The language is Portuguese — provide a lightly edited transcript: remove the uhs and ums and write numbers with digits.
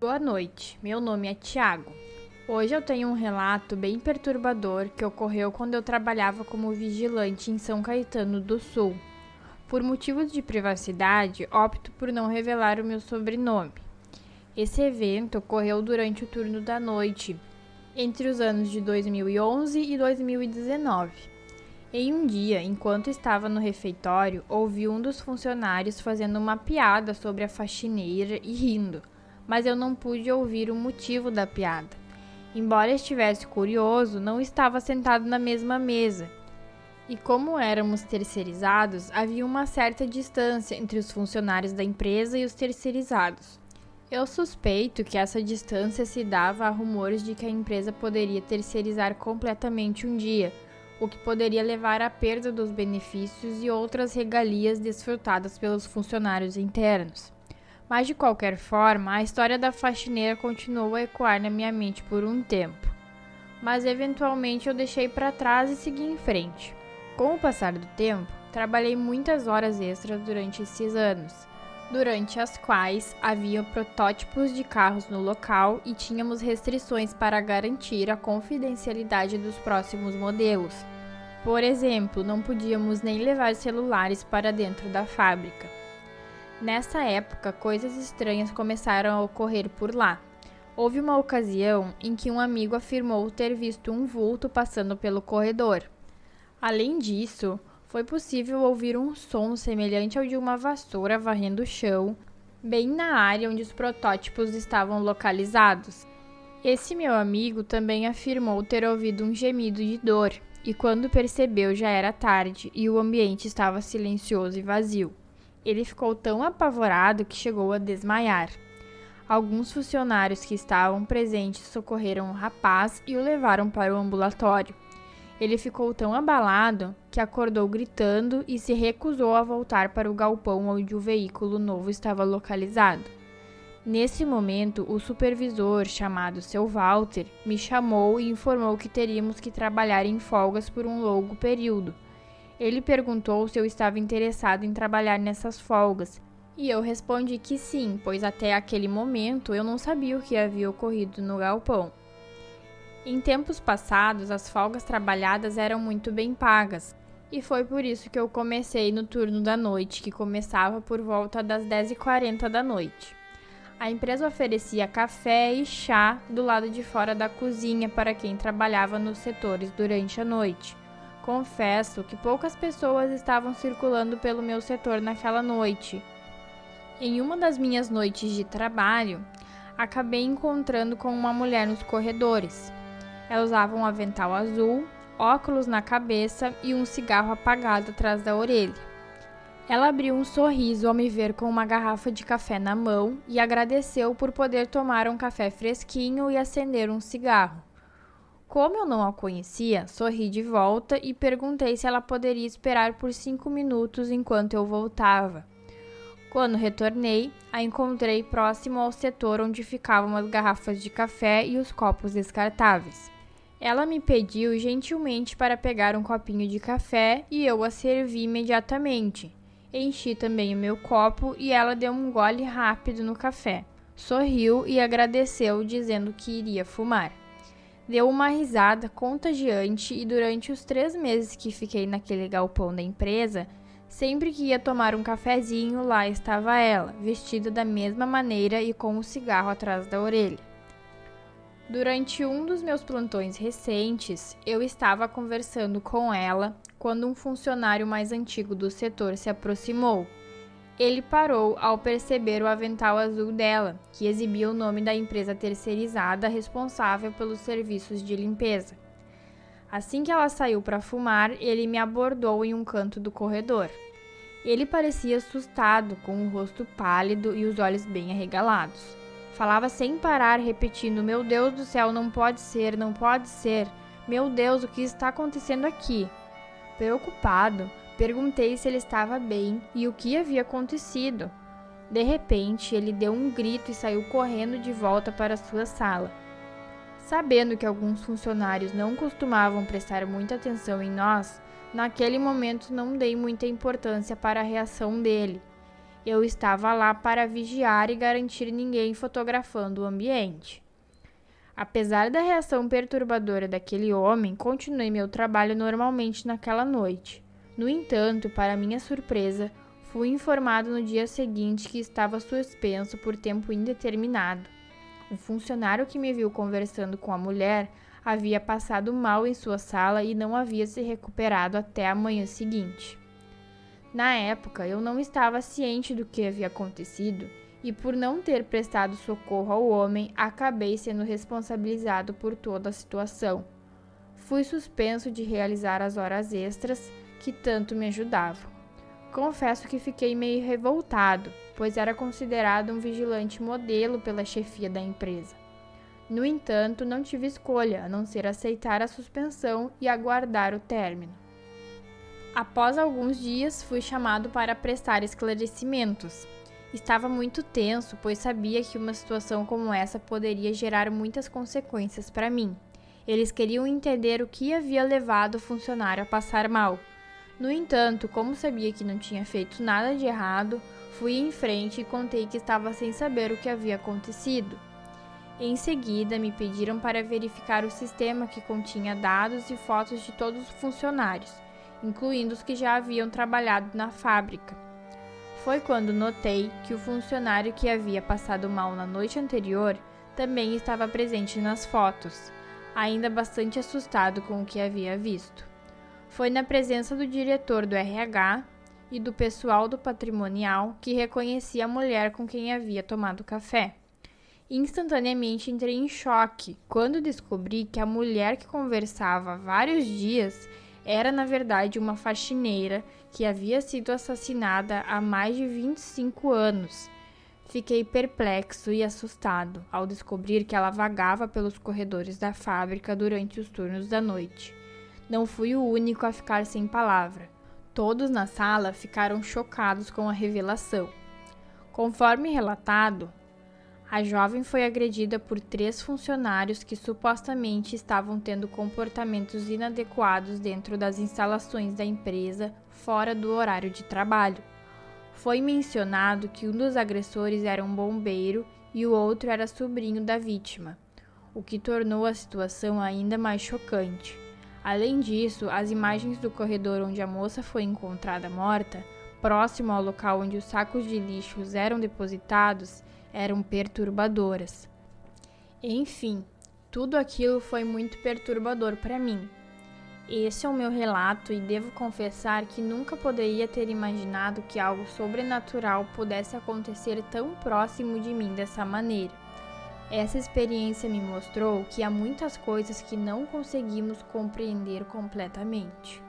Boa noite, meu nome é Thiago. Hoje eu tenho um relato bem perturbador que ocorreu quando eu trabalhava como vigilante em São Caetano do Sul. Por motivos de privacidade, opto por não revelar o meu sobrenome. Esse evento ocorreu durante o turno da noite, entre os anos de 2011 e 2019. Em um dia, enquanto estava no refeitório, ouvi um dos funcionários fazendo uma piada sobre a faxineira e rindo, mas eu não pude ouvir o motivo da piada. Embora estivesse curioso, não estava sentado na mesma mesa. E como éramos terceirizados, havia uma certa distância entre os funcionários da empresa e os terceirizados. Eu suspeito que essa distância se dava a rumores de que a empresa poderia terceirizar completamente um dia, o que poderia levar à perda dos benefícios e outras regalias desfrutadas pelos funcionários internos. Mas de qualquer forma, a história da faxineira continuou a ecoar na minha mente por um tempo. Mas eventualmente eu deixei para trás e segui em frente. Com o passar do tempo, trabalhei muitas horas extras durante esses anos, durante as quais havia protótipos de carros no local e tínhamos restrições para garantir a confidencialidade dos próximos modelos. Por exemplo, não podíamos nem levar celulares para dentro da fábrica. Nessa época, coisas estranhas começaram a ocorrer por lá. Houve uma ocasião em que um amigo afirmou ter visto um vulto passando pelo corredor. Além disso, foi possível ouvir um som semelhante ao de uma vassoura varrendo o chão, bem na área onde os protótipos estavam localizados. Esse meu amigo também afirmou ter ouvido um gemido de dor, e quando percebeu já era tarde e o ambiente estava silencioso e vazio. Ele ficou tão apavorado que chegou a desmaiar. Alguns funcionários que estavam presentes socorreram o rapaz e o levaram para o ambulatório. Ele ficou tão abalado que acordou gritando e se recusou a voltar para o galpão onde o veículo novo estava localizado. Nesse momento, o supervisor, chamado Seu Walter, me chamou e informou que teríamos que trabalhar em folgas por um longo período. Ele perguntou se eu estava interessado em trabalhar nessas folgas, e eu respondi que sim, pois até aquele momento eu não sabia o que havia ocorrido no galpão. Em tempos passados, as folgas trabalhadas eram muito bem pagas, e foi por isso que eu comecei no turno da noite, que começava por volta das 10h40 da noite. A empresa oferecia café e chá do lado de fora da cozinha para quem trabalhava nos setores durante a noite. Confesso que poucas pessoas estavam circulando pelo meu setor naquela noite. Em uma das minhas noites de trabalho, acabei encontrando com uma mulher nos corredores. Ela usava um avental azul, óculos na cabeça e um cigarro apagado atrás da orelha. Ela abriu um sorriso ao me ver com uma garrafa de café na mão e agradeceu por poder tomar um café fresquinho e acender um cigarro. Como eu não a conhecia, sorri de volta e perguntei se ela poderia esperar por 5 minutos enquanto eu voltava. Quando retornei, a encontrei próximo ao setor onde ficavam as garrafas de café e os copos descartáveis. Ela me pediu gentilmente para pegar um copinho de café e eu a servi imediatamente. Enchi também o meu copo e ela deu um gole rápido no café. Sorriu e agradeceu, dizendo que iria fumar. Deu uma risada contagiante e durante os 3 meses que fiquei naquele galpão da empresa, sempre que ia tomar um cafezinho, lá estava ela, vestida da mesma maneira e com um cigarro atrás da orelha. Durante um dos meus plantões recentes, eu estava conversando com ela quando um funcionário mais antigo do setor se aproximou. Ele parou ao perceber o avental azul dela, que exibia o nome da empresa terceirizada responsável pelos serviços de limpeza. Assim que ela saiu para fumar, ele me abordou em um canto do corredor. Ele parecia assustado, com o rosto pálido e os olhos bem arregalados. Falava sem parar, repetindo: "Meu Deus do céu, não pode ser, não pode ser. Meu Deus, o que está acontecendo aqui?" Preocupado, perguntei se ele estava bem e o que havia acontecido. De repente, ele deu um grito e saiu correndo de volta para sua sala. Sabendo que alguns funcionários não costumavam prestar muita atenção em nós, naquele momento não dei muita importância para a reação dele. Eu estava lá para vigiar e garantir ninguém fotografando o ambiente. Apesar da reação perturbadora daquele homem, continuei meu trabalho normalmente naquela noite. No entanto, para minha surpresa, fui informado no dia seguinte que estava suspenso por tempo indeterminado. Um funcionário que me viu conversando com a mulher havia passado mal em sua sala e não havia se recuperado até a manhã seguinte. Na época, eu não estava ciente do que havia acontecido e, por não ter prestado socorro ao homem, acabei sendo responsabilizado por toda a situação. Fui suspenso de realizar as horas extras que tanto me ajudavam. Confesso que fiquei meio revoltado, pois era considerado um vigilante modelo pela chefia da empresa. No entanto, não tive escolha a não ser aceitar a suspensão e aguardar o término. Após alguns dias, fui chamado para prestar esclarecimentos. Estava muito tenso, pois sabia que uma situação como essa poderia gerar muitas consequências para mim. Eles queriam entender o que havia levado o funcionário a passar mal. No entanto, como sabia que não tinha feito nada de errado, fui em frente e contei que estava sem saber o que havia acontecido. Em seguida, me pediram para verificar o sistema que continha dados e fotos de todos os funcionários, incluindo os que já haviam trabalhado na fábrica. Foi quando notei que o funcionário que havia passado mal na noite anterior também estava presente nas fotos, ainda bastante assustado com o que havia visto. Foi na presença do diretor do RH e do pessoal do patrimonial que reconheci a mulher com quem havia tomado café. Instantaneamente entrei em choque quando descobri que a mulher que conversava há vários dias era, na verdade, uma faxineira que havia sido assassinada há mais de 25 anos. Fiquei perplexo e assustado ao descobrir que ela vagava pelos corredores da fábrica durante os turnos da noite. Não fui o único a ficar sem palavra. Todos na sala ficaram chocados com a revelação. Conforme relatado, a jovem foi agredida por 3 funcionários que supostamente estavam tendo comportamentos inadequados dentro das instalações da empresa fora do horário de trabalho. Foi mencionado que um dos agressores era um bombeiro e o outro era sobrinho da vítima, o que tornou a situação ainda mais chocante. Além disso, as imagens do corredor onde a moça foi encontrada morta, próximo ao local onde os sacos de lixos eram depositados, eram perturbadoras. Enfim, tudo aquilo foi muito perturbador para mim. Esse é o meu relato e devo confessar que nunca poderia ter imaginado que algo sobrenatural pudesse acontecer tão próximo de mim dessa maneira. Essa experiência me mostrou que há muitas coisas que não conseguimos compreender completamente.